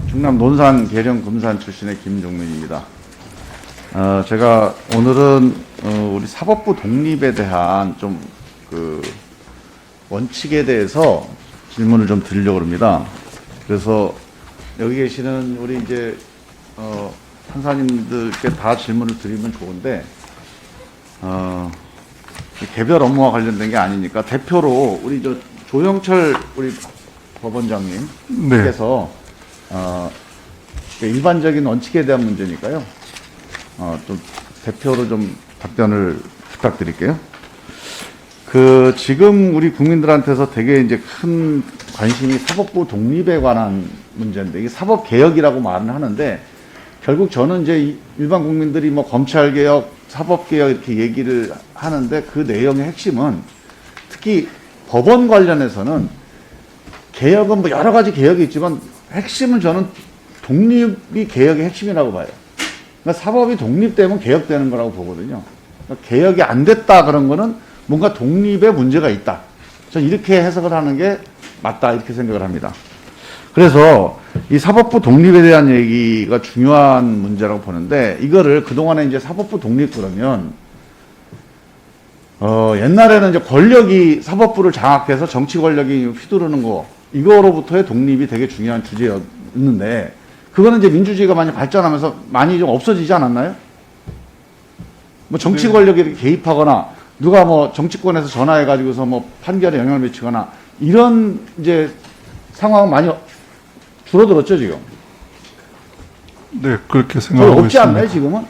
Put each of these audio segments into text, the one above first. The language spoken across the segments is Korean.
충남 논산 계령 금산 출신의 김종민입니다. 제가 오늘은 우리 사법부 독립에 대한 좀 그 원칙에 대해서 질문을 좀 드리려고 합니다. 그래서 여기 계시는 우리 이제 판사님들께 다 질문을 드리면 좋은데 개별 업무와 관련된 게 아니니까 대표로 우리 저 조영철 우리 법원장님께서 일반적인 원칙에 대한 문제니까요. 좀 대표로 좀 답변을 부탁드릴게요. 지금 우리 국민들한테서 되게 이제 큰 관심이 사법부 독립에 관한 문제인데, 이게 사법개혁이라고 말은 하는데, 결국 저는 이제 일반 국민들이 뭐 검찰개혁, 사법개혁 이렇게 얘기를 하는데, 그 내용의 핵심은 특히 법원 관련해서는 개혁은 뭐 여러 가지 개혁이 있지만 핵심은 저는 독립이 개혁의 핵심이라고 봐요. 그러니까 사법이 독립되면 개혁되는 거라고 보거든요. 그러니까 개혁이 안 됐다 그런 거는 뭔가 독립에 문제가 있다. 저는 이렇게 해석을 하는 게 맞다 이렇게 생각을 합니다. 그래서 이 사법부 독립에 대한 얘기가 중요한 문제라고 보는데, 이거를 그동안에 이제 사법부 독립 그러면 옛날에는 이제 권력이 사법부를 장악해서 정치 권력이 휘두르는 거, 이거로부터의 독립이 되게 중요한 주제였는데, 그거는 이제 민주주의가 많이 발전하면서 많이 좀 없어지지 않았나요? 뭐 정치 권력이 이렇게 개입하거나 누가 뭐 정치권에서 전화해가지고서 뭐 판결에 영향을 미치거나 이런 이제 상황은 많이 줄어들었죠, 지금? 네, 그렇게 생각하고 없지 있습니다. 않나요, 지금은?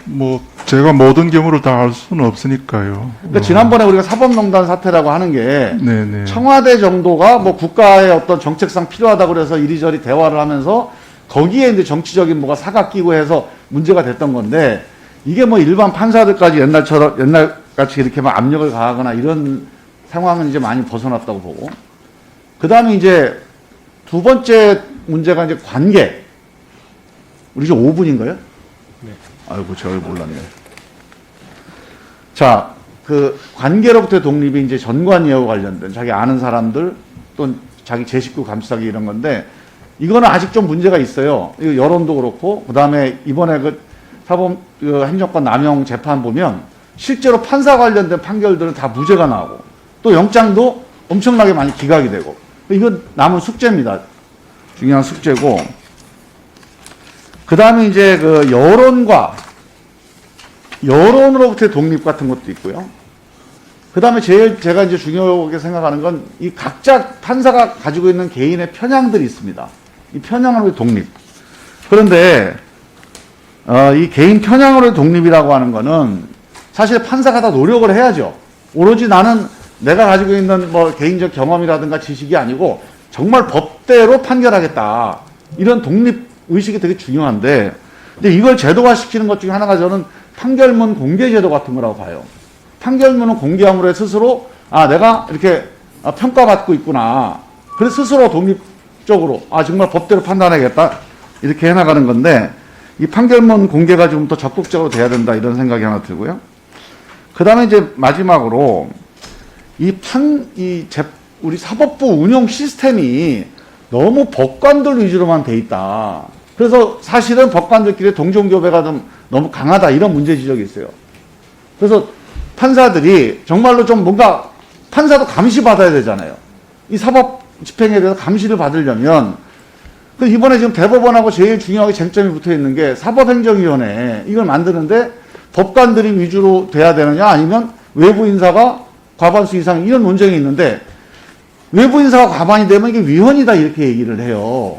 뭐 제가 모든 경우를 다 알 수는 없으니까요. 그러니까 지난번에 우리가 사법농단 사태라고 하는 게 네네. 청와대 정도가 뭐 국가의 어떤 정책상 필요하다고 그래서 이리저리 대화를 하면서 거기에 이제 정치적인 뭐가 사각 끼고 해서 문제가 됐던 건데, 이게 뭐 일반 판사들까지 옛날같이 이렇게 막 압력을 가하거나 이런 상황은 이제 많이 벗어났다고 보고, 그 다음에 이제 두 번째 문제가 이제 관계. 우리 지금 5분인가요? 네. 아이고, 제가 몰랐네. 자, 그 관계로부터의 독립이 이제 전관예우와 관련된 자기 아는 사람들 또 자기 제 식구 감싸기 이런 건데, 이거는 아직 좀 문제가 있어요. 이거 여론도 그렇고, 그 다음에 이번에 행정권 남용 재판 보면 실제로 판사 관련된 판결들은 다 무죄가 나오고, 또 영장도 엄청나게 많이 기각이 되고, 이건 남은 숙제입니다. 중요한 숙제고, 그 다음에 이제 그 여론으로부터의 독립 같은 것도 있고요. 그 다음에 제가 이제 중요하게 생각하는 건 이 각자 판사가 가지고 있는 개인의 편향들이 있습니다. 이 편향으로의 독립. 그런데 이 개인 편향으로의 독립이라고 하는 거는 사실 판사가 다 노력을 해야죠. 오로지 나는 내가 가지고 있는 뭐 개인적 경험이라든가 지식이 아니고 정말 법대로 판결하겠다. 이런 독립 의식이 되게 중요한데, 근데 이걸 제도화시키는 것 중에 하나가 저는 판결문 공개 제도 같은 거라고 봐요. 판결문은 공개함으로 스스로 내가 이렇게 평가받고 있구나. 그래서 스스로 독립적으로 정말 법대로 판단하겠다. 이렇게 해나가는 건데, 이 판결문 공개가 좀 더 적극적으로 돼야 된다 이런 생각이 하나 들고요. 그 다음에 이제 마지막으로 우리 사법부 운영 시스템이 너무 법관들 위주로만 돼 있다. 그래서 사실은 법관들끼리 동종교배가 좀 너무 강하다 이런 문제 지적이 있어요. 그래서 판사들이 정말로 좀 뭔가 판사도 감시받아야 되잖아요. 이 사법 집행에 대해서 감시를 받으려면, 이번에 지금 대법원하고 제일 중요하게 쟁점이 붙어 있는 게 사법행정위원회 이걸 만드는데 법관들이 위주로 돼야 되느냐 아니면 외부 인사가 과반수 이상 이런 논쟁이 있는데, 외부 인사가 과반이 되면 이게 위헌이다 이렇게 얘기를 해요.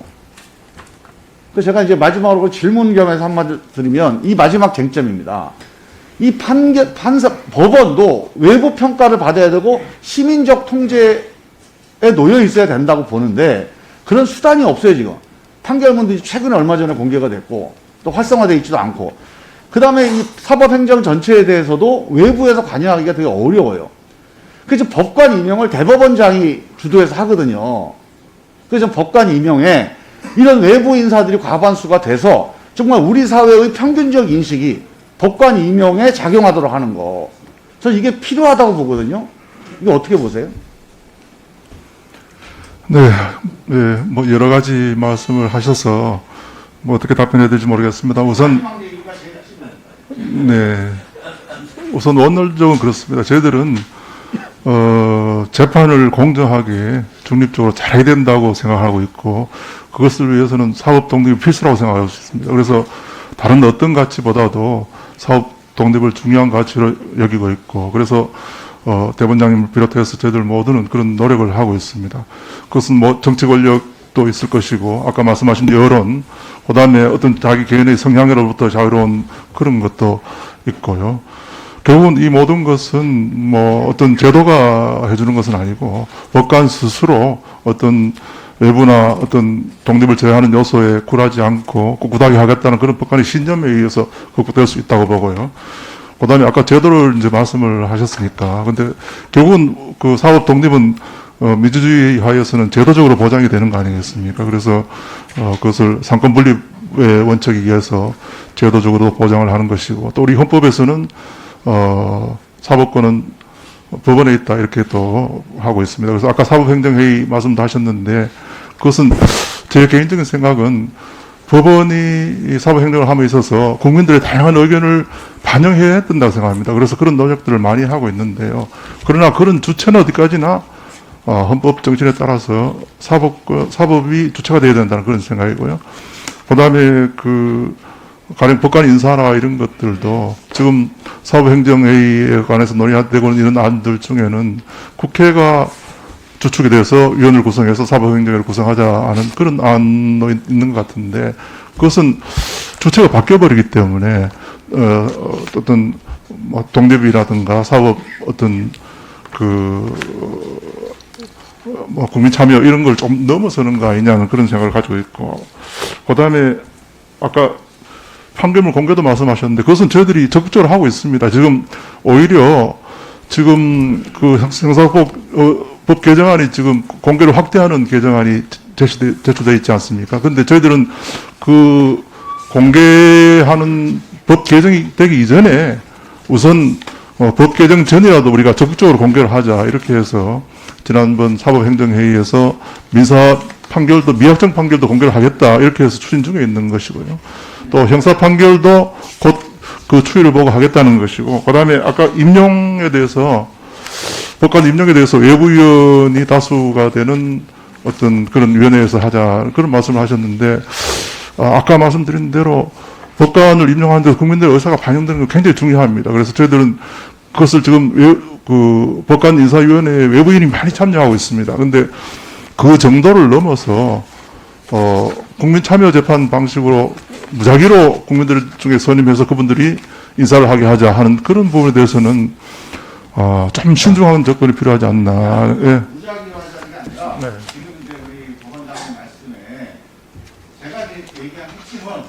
그래서 제가 이제 마지막으로 질문 겸해서 한마디 드리면 이 마지막 쟁점입니다. 이 법원도 외부 평가를 받아야 되고 시민적 통제에 놓여 있어야 된다고 보는데, 그런 수단이 없어요, 지금. 판결문도 최근에 얼마 전에 공개가 됐고, 또 활성화되어 있지도 않고, 그 다음에 이 사법행정 전체에 대해서도 외부에서 관여하기가 되게 어려워요. 그래서 법관 임명을 대법원장이 주도해서 하거든요. 그래서 법관 임명에 이런 외부 인사들이 과반수가 돼서 정말 우리 사회의 평균적 인식이 법관 임명에 작용하도록 하는 거. 저는 이게 필요하다고 보거든요. 이거 어떻게 보세요? 네, 네, 뭐 여러 가지 말씀을 하셔서 뭐 어떻게 답변해야 될지 모르겠습니다. 우선 네, 우선 원론적으로 그렇습니다. 저희들은 재판을 공정하게 중립적으로 잘해야 된다고 생각하고 있고 그것을 위해서는 사법 독립이 필수라고 생각하고 있습니다. 그래서 다른 어떤 가치보다도 사법 독립을 중요한 가치로 여기고 있고 그래서 대법원장님을 비롯해서 저희들 모두는 그런 노력을 하고 있습니다. 그것은 뭐 정치 권력도 있을 것이고 아까 말씀하신 여론, 그다음에 어떤 자기 개인의 성향으로부터 자유로운 그런 것도 있고요. 결국은 이 모든 것은 뭐 어떤 제도가 해주는 것은 아니고 법관 스스로 어떤 외부나 어떤 독립을 제어하는 요소에 굴하지 않고 꿋꿋하게 하겠다는 그런 법관의 신념에 의해서 극복될 수 있다고 보고요. 그 다음에 아까 제도를 이제 말씀을 하셨으니까. 근데 결국은 그 사법 독립은 민주주의 하에서는 제도적으로 보장이 되는 거 아니겠습니까? 그래서 그것을 상권 분립의 원칙에 의해서 제도적으로 보장을 하는 것이고 또 우리 헌법에서는 사법권은 법원에 있다 이렇게 또 하고 있습니다. 그래서 아까 사법행정회의 말씀도 하셨는데 그것은 제 개인적인 생각은 법원이 사법행정을 함에 있어서 국민들의 다양한 의견을 반영해야 된다고 생각합니다. 그래서 그런 노력들을 많이 하고 있는데요. 그러나 그런 주체는 어디까지나 헌법 정신에 따라서 사법이 주체가 되어야 된다는 그런 생각이고요. 그 다음에 가령 법관 인사나 이런 것들도 지금 사법행정회의에 관해서 논의되고 있는 이런 안들 중에는 국회가 주축이 돼서 위원을 구성해서 사법행정회를 구성하자 하는 그런 안도 있는 것 같은데 그것은 주체가 바뀌어버리기 때문에 어떤 뭐 독립이라든가 사법 어떤 뭐 국민 참여 이런 걸 좀 넘어서는 거 아니냐는 그런 생각을 가지고 있고 그 다음에 아까 판결문 공개도 말씀하셨는데 그것은 저희들이 적극적으로 하고 있습니다. 지금 오히려 지금 그 형사법 개정안이 지금 공개를 확대하는 개정안이 제출되어 있지 않습니까? 그런데 저희들은 그 공개하는 법 개정이 되기 이전에 우선 법 개정 전이라도 우리가 적극적으로 공개를 하자 이렇게 해서 지난번 사법행정회의에서 민사 판결도 미확정 판결도 공개를 하겠다 이렇게 해서 추진 중에 있는 것이고요. 또 형사 판결도 곧 그 추이를 보고 하겠다는 것이고, 그 다음에 아까 임용에 대해서 법관 임용에 대해서 외부위원이 다수가 되는 어떤 그런 위원회에서 하자 그런 말씀을 하셨는데 아까 말씀드린 대로 법관을 임용하는 데서 국민들의 의사가 반영되는 건 굉장히 중요합니다. 그래서 저희들은 그것을 지금 법관 인사위원회에 외부인이 많이 참여하고 있습니다. 그런데 그 정도를 넘어서 국민 참여 재판 방식으로 무작위로 국민들 중에 선임해서 그분들이 인사를 하게 하자 하는 그런 부분에 대해서는 좀 신중한 접근이 필요하지 않나. 예. 무작위로 하자는 게 아니라 네. 지금 이제 우리 법원장님 말씀에 제가 얘기한 핵심은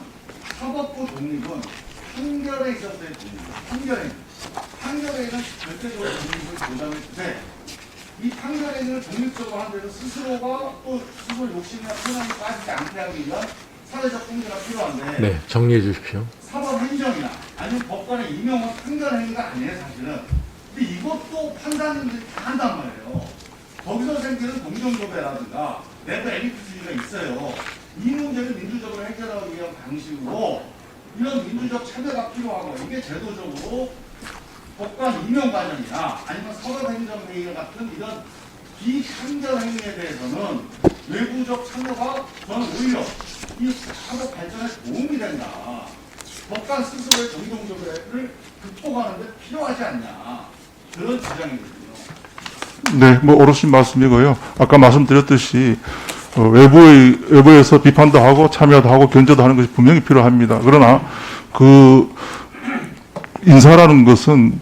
사법부 독립은 판결에 있어서의 독립, 판결에는 절대적으로 독립을 보장해 주되 이 판결에는 독립적으로 한 데서 스스로가 또 스스로 욕심이나 편함이 빠지지 않게 하기 위한 사회적 공조가 필요한데 네, 정리해 주십시오. 사법행정이나 아니면 법관의 임용은 판결 행위가 아니에요, 사실은. 근데 이것도 판사님들이 다 한단 말이에요. 거기서 생기는 공정조배라든가 내부 엘리트주의가 있어요. 이 문제를 민주적으로 해결하기 위한 방식으로 이런 민주적 참여가 필요하고 이게 제도적으로 법관 임용 과정이나 아니면 사법행정회의 같은 이런 비판결 행위에 대해서는 외부적 참여가 저는 오히려 이 사법 발전에 도움이 된다. 법관 스스로의 정동조배를 극복하는 데 필요하지 않냐. 그런 주장이거든요. 네, 뭐 오롯이 말씀이고요. 아까 말씀드렸듯이 외부에서 비판도 하고 참여도 하고 견제도 하는 것이 분명히 필요합니다. 그러나 그 인사라는 것은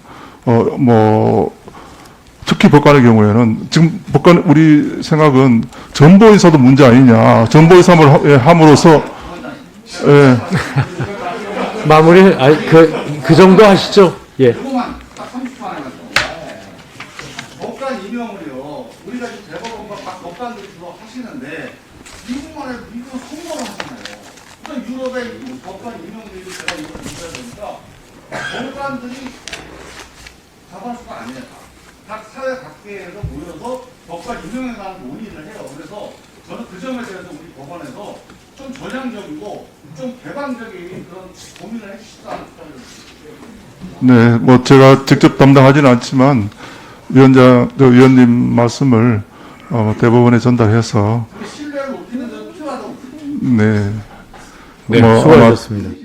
특히 법관의 경우에는 지금 법관 우리 생각은 전보인사도 문제 아니냐. 전보인사를 함으로써 마무리 그 정도 하시죠. 예. 이거만 딱 30초 안에 가죠. 법관 임명을요. 우리가 지금 대법원과 각 법관들이 주로 하시는데 미국만 해도 미국은 선거를 하잖아요. 그러니까 유럽의 법관 임명들이 제가 이걸 있어야 되니까 법관들이 다반수가 아니에요. 각 사회 각계에서 모여서 법관 임명에 관한 논의를 해요. 그래서 저는 그 점에 대해서 우리 법원에서 좀 전향적이고 좀 개방적인 그런 고민을 해주시지 않을까. 네, 뭐 제가 직접 담당하지는 않지만 위원님 말씀을 대법원에 전달해서 신뢰를 높이는 데 필요하다고. 네, 네, 뭐 아마 수고하셨습니다.